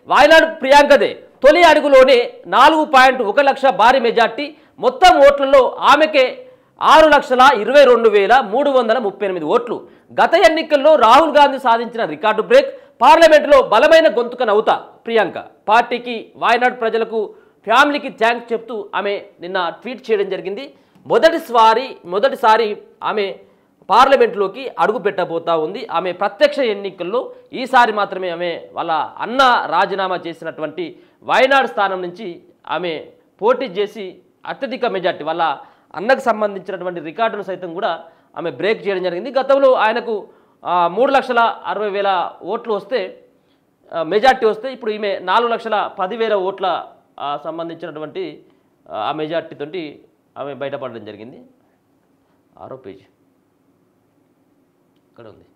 వాయనాడు ప్రియాంకదే తొలి అడుగులోనే 4.1 లక్ష భారీ మెజార్టీ మొత్తం ఓట్లలో ఆమెకే 6,22,338 ఓట్లు గత ఎన్నికల్లో రాహుల్ గాంధీ సాధించిన రికార్డు బ్రేక్ పార్లమెంటులో బలమైన గొంతుక నవ్వుతా ప్రియాంక పార్టీకి వాయనాడు ప్రజలకు ఫ్యామిలీకి థ్యాంక్స్ చెప్తూ ఆమె నిన్న ట్వీట్ చేయడం జరిగింది మొదటిసారి ఆమె పార్లమెంట్లోకి అడుగు పెట్టబోతా ఉంది ఆమె ప్రత్యక్ష ఎన్నికల్లో ఈసారి మాత్రమే ఆమె వాళ్ళ అన్న రాజీనామా చేసినటువంటి వాయనాడు స్థానం నుంచి ఆమె పోటీ చేసి అత్యధిక మెజార్టీ వాళ్ళ అన్నకు సంబంధించినటువంటి రికార్డును సైతం కూడా ఆమె బ్రేక్ చేయడం జరిగింది గతంలో ఆయనకు 3,60,000 ఓట్లు వస్తే మెజార్టీ వస్తే ఇప్పుడు ఈమె 4,10,000 ఓట్ల సంబంధించినటువంటి ఆ మెజార్టీతోటి ఆమె బయటపడడం జరిగింది 6వ పేజీ ఇక్కడ ఉంది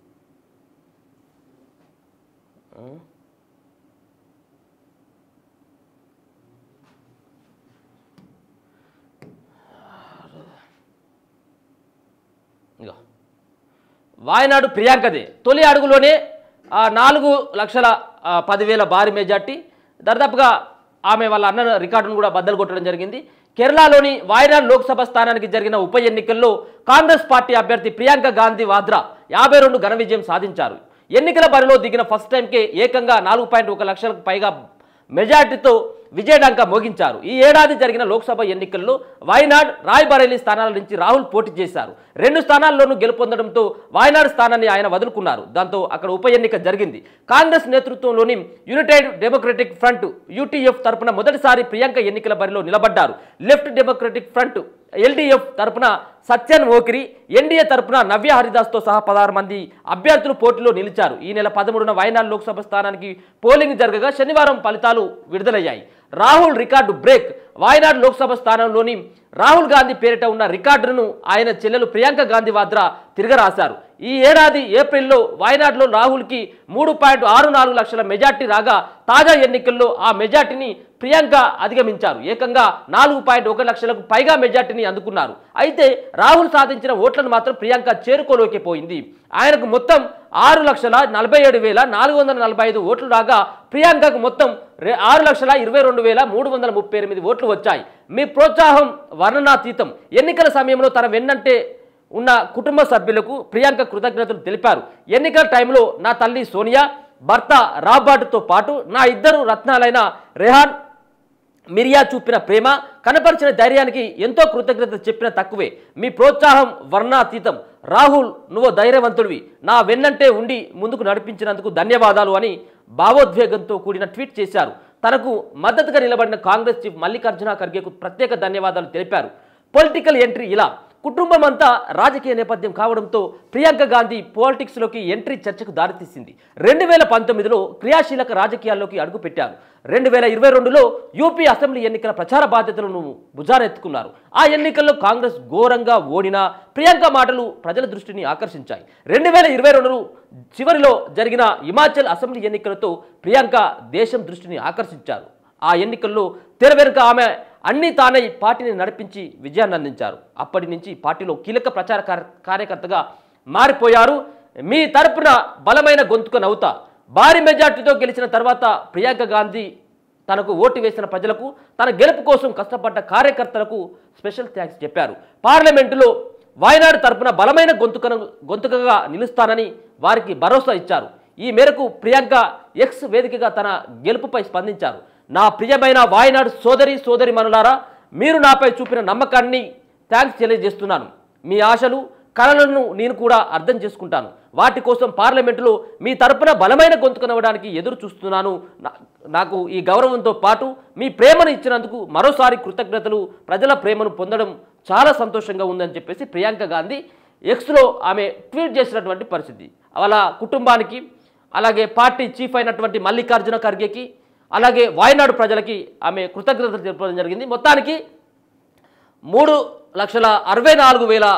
వాయనాడు ప్రియాంకదే తొలి అడుగులోనే 4,10,000 భారీ మెజార్టీ దాదాపుగా ఆమె వాళ్ళ అన్న రికార్డును కూడా బద్దలు కొట్టడం జరిగింది కేరళలోని వాయనాడ్ లోక్సభ స్థానానికి జరిగిన ఉప ఎన్నికల్లో కాంగ్రెస్ పార్టీ అభ్యర్థి ప్రియాంక గాంధీ వాద్రా 52 ఘన విజయం సాధించారు ఎన్నికల బరిలో దిగిన ఫస్ట్ టైంకే ఏకంగా 4.1 లక్షలకు పైగా మెజార్టీతో విజయడంక మోగించారు ఈ ఏడాది జరిగిన లోక్సభ ఎన్నికల్లో వాయనాడ్ రాయ్బరేలీ స్థానాల నుంచి రాహుల్ పోటీ చేశారు 2 స్థానాల్లోనూ గెలుపొందడంతో వాయనాడ్ స్థానాన్ని ఆయన వదులుకున్నారు దాంతో అక్కడ ఉప ఎన్నిక జరిగింది కాంగ్రెస్ నేతృత్వంలోని యునైటెడ్ డెమోక్రటిక్ ఫ్రంట్ యూటీఎఫ్ తరపున మొదటిసారి ప్రియాంక ఎన్నికల బరిలో నిలబడ్డారు లెఫ్ట్ డెమోక్రటిక్ ఫ్రంట్ ఎల్డీఎఫ్ తరపున సత్యన్ ఓకిరి ఎన్డీఏ తరపున నవ్య హరిదాస్తో సహా 16 మంది అభ్యర్థులు పోటీలో నిలిచారు ఈ నెల 13న వాయనాడ్ లోక్సభ స్థానానికి పోలింగ్ జరగగా శనివారం ఫలితాలు విడుదలయ్యాయి రాహుల్ రికార్డు బ్రేక్ వాయనాడ్ లోక్సభ స్థానంలోని రాహుల్ గాంధీ పేరిట ఉన్న రికార్డును ఆయన చెల్లెలు ప్రియాంక గాంధీ వాద్రా తిరగరాశారు ఈ ఏడాది ఏప్రిల్లో వాయనాడ్లో రాహుల్కి 3.64 లక్షల మెజార్టీ రాగా తాజా ఎన్నికల్లో ఆ మెజార్టీని ప్రియాంక అధిగమించారు ఏకంగా 4.1 లక్షలకు పైగా మెజార్టీని అందుకున్నారు అయితే రాహుల్ సాధించిన ఓట్లను మాత్రం ప్రియాంక చేరుకోలేకపోయింది ఆయనకు మొత్తం 6,47,445 ఓట్లు రాగా ప్రియాంకకు మొత్తం 6,22,338 ఓట్లు వచ్చాయి మీ ప్రోత్సాహం వర్ణనాతీతం ఎన్నికల సమయంలో తన వెన్నంటే ఉన్న కుటుంబ సభ్యులకు ప్రియాంక కృతజ్ఞతలు తెలిపారు ఎన్నికల టైంలో నా తల్లి సోనియా భర్త రాబర్ట్తో పాటు నా 2 రత్నాలైన రెహాన్ మిరియా చూపిన ప్రేమ కనపరిచిన ధైర్యానికి ఎంతో కృతజ్ఞత చెప్పిన తక్కువే మీ ప్రోత్సాహం వర్ణాతీతం రాహుల్ నువ్వు ధైర్యవంతుడివి నా వెన్నంటే ఉండి ముందుకు నడిపించినందుకు ధన్యవాదాలు అని భావోద్వేగంతో కూడిన ట్వీట్ చేశారు తనకు మద్దతుగా నిలబడిన కాంగ్రెస్ చీఫ్ మల్లికార్జున ఖర్గేకు ప్రత్యేక ధన్యవాదాలు తెలిపారు పొలిటికల్ ఎంట్రీ ఇలా కుటుంబం అంతా రాజకీయ నేపథ్యం కావడంతో ప్రియాంక గాంధీ పాలిటిక్స్లోకి ఎంట్రీ చర్చకు దారితీసింది 2019లో క్రియాశీలక రాజకీయాల్లోకి అడుగుపెట్టారు 2022లో యూపీ అసెంబ్లీ ఎన్నికల ప్రచార బాధ్యతలను భుజానెత్తుకున్నారు ఆ ఎన్నికల్లో కాంగ్రెస్ ఘోరంగా ఓడినా ప్రియాంక మాటలు ప్రజల దృష్టిని ఆకర్షించాయి 2022 చివరిలో జరిగిన హిమాచల్ అసెంబ్లీ ఎన్నికలతో ప్రియాంక దేశం దృష్టిని ఆకర్షించారు ఆ ఎన్నికల్లో తెర వెనుక ఆమె అన్ని తానై పార్టీని నడిపించి విజయాన్ని అందించారు అప్పటి నుంచి పార్టీలో కీలక ప్రచార కార్యకర్తగా మారిపోయారు మీ తరపున బలమైన గొంతుక నవ్వుతా భారీ మెజార్టీతో గెలిచిన తర్వాత ప్రియాంక గాంధీ తనకు ఓటు వేసిన ప్రజలకు తన గెలుపు కోసం కష్టపడ్డ కార్యకర్తలకు స్పెషల్ థ్యాంక్స్ చెప్పారు పార్లమెంటులో వాయనాడు తరపున బలమైన గొంతుకగా నిలుస్తానని వారికి భరోసా ఇచ్చారు ఈ మేరకు ప్రియాంక ఎక్స్ వేదికగా తన గెలుపుపై స్పందించారు నా ప్రియమైన వాయనాడు సోదరి మనులారా మీరు నాపై చూపిన నమ్మకాన్ని థ్యాంక్స్ తెలియజేస్తున్నాను మీ ఆశలు కలలను నేను కూడా అర్థం చేసుకుంటాను వాటి కోసం పార్లమెంటులో మీ తరపున బలమైన గొంతుకనవ్వడానికి ఎదురు చూస్తున్నాను నాకు ఈ గౌరవంతో పాటు మీ ప్రేమను ఇచ్చినందుకు మరోసారి కృతజ్ఞతలు ప్రజల ప్రేమను పొందడం చాలా సంతోషంగా ఉందని చెప్పేసి ప్రియాంక గాంధీ ఎక్స్లో ఆమె ట్వీట్ చేసినటువంటి పరిస్థితి వాళ్ళ కుటుంబానికి అలాగే పార్టీ చీఫ్ అయినటువంటి మల్లికార్జున ఖర్గేకి అలాగే వాయనాడు ప్రజలకి ఆమె కృతజ్ఞతలు తెలపడం జరిగింది మొత్తానికి 3,64,000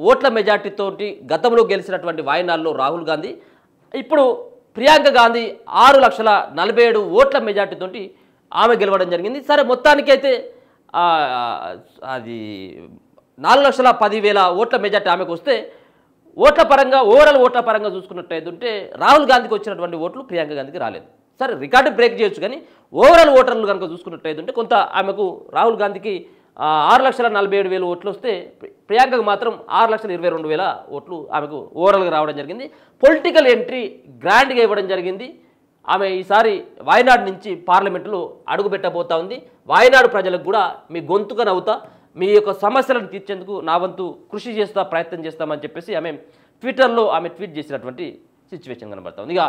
ఓట్ల మెజార్టీతోటి గతంలో గెలిచినటువంటి వాయనాడ్లో రాహుల్ గాంధీ ఇప్పుడు ప్రియాంక గాంధీ 6,47,000 ఓట్ల మెజార్టీతోటి ఆమె గెలవడం జరిగింది సరే మొత్తానికైతే అది 4,10,000 ఓట్ల మెజార్టీ ఆమెకు వస్తే ఓట్ల పరంగా ఓవరాల్ ఓట్ల పరంగా చూసుకున్నట్టయితే రాహుల్ గాంధీకి వచ్చినటువంటి ఓట్లు ప్రియాంక గాంధీకి రాలేదు సరే రికార్డు బ్రేక్ చేయొచ్చు, కానీ ఓవరాల్ ఓటర్లు కనుక చూసుకున్నట్టయితే కొంత ఆమెకు రాహుల్ గాంధీకి 6,47,000 ఓట్లు వస్తే ప్రియాంకకు మాత్రం 6,22,000 ఓట్లు ఆమెకు ఓవరాల్గా రావడం జరిగింది. పొలిటికల్ ఎంట్రీ గ్రాండ్గా ఇవ్వడం జరిగింది. ఆమె ఈసారి వాయనాడు నుంచి పార్లమెంటులో అడుగుపెట్టబోతా ఉంది. వాయనాడు ప్రజలకు కూడా మీ గొంతుగా నవ్వుతా, మీ యొక్క సమస్యలను తీర్చేందుకు నా వంతు కృషి చేస్తా, ప్రయత్నం చేస్తామని చెప్పేసి ఆమె ట్విట్టర్లో ఆమె ట్వీట్ చేసినటువంటి సిచ్యువేషన్ కనబడతా ఉంది. ఇక